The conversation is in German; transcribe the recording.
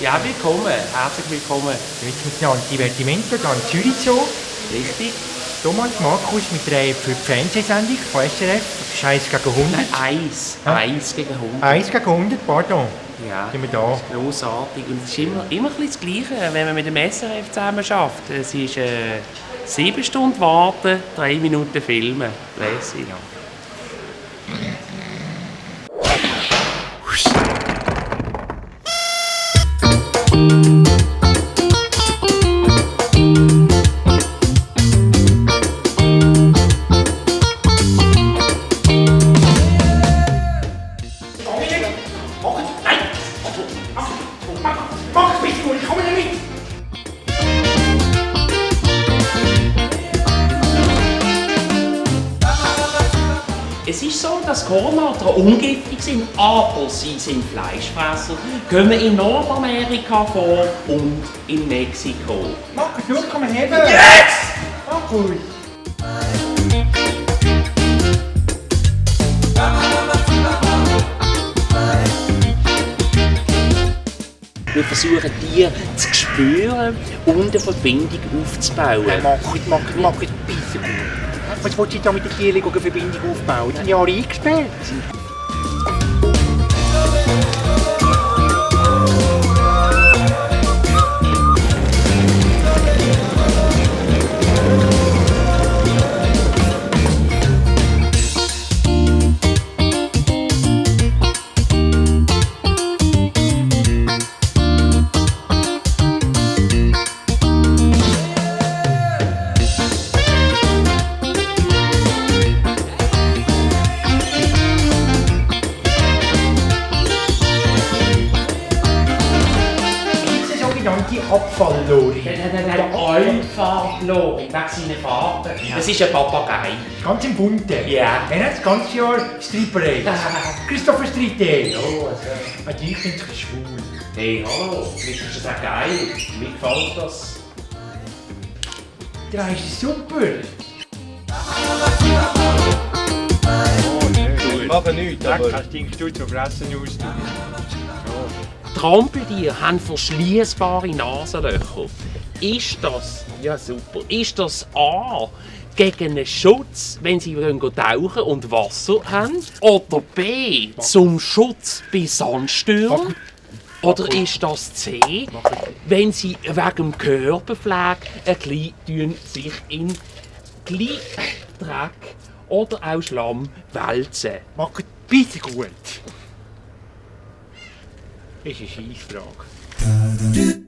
Ja, willkommen. Herzlich willkommen. Jetzt mit einem Divertimento hier in Zürich Zoo. Richtig? Thomas Markus mit einer Fernsehsendung von SRF. Das ist 1 gegen 100. Nein, Eins gegen 100. 1 gegen 100, pardon. Ja, Sind wir da. grossartig. Und es ist immer ein bisschen das Gleiche, wenn man mit dem SRF zusammen arbeitet. Es ist 7 Stunden warten, 3 Minuten filmen. Lässig. Es ist so, dass Kornadler ungiftig sind, aber sie sind Fleischfresser, kommen in Nordamerika vor und in Mexiko. Markus, schau, komm her. Jetzt! Markus! Wir versuchen Tiere zu spüren und eine Verbindung aufzubauen. Markus, bitte gut. Was willst du da mit den Tieren eine Verbindung aufbauen? Die sind ja alle eingesperrt. Die Abfalllori. Nein, Einfahrtlori, wegen seinen Farben. Das ist ein Papagei. Ganz im Bunten. Ja. Er hat das ganze Jahr Striperei. Christopher Street. Oh, Also ich finde es schwul. hey, hallo, das ist auch geil. Mir gefällt das. Der ist super. Machen nichts, aber... Das Ding tut so fressen aus. Trampeltiere haben verschließbare Nasenlöcher. Ist das, ja super, ist das A, gegen einen Schutz, wenn sie tauchen und Wasser haben? Oder B, zum Schutz bei Sandstürmen? Oder ist das C, wenn sie wegen dem Körperpflege sich in Dreck oder auch Schlamm wälzen? Markus, bitte gut. Das ist eine Scheissfrage.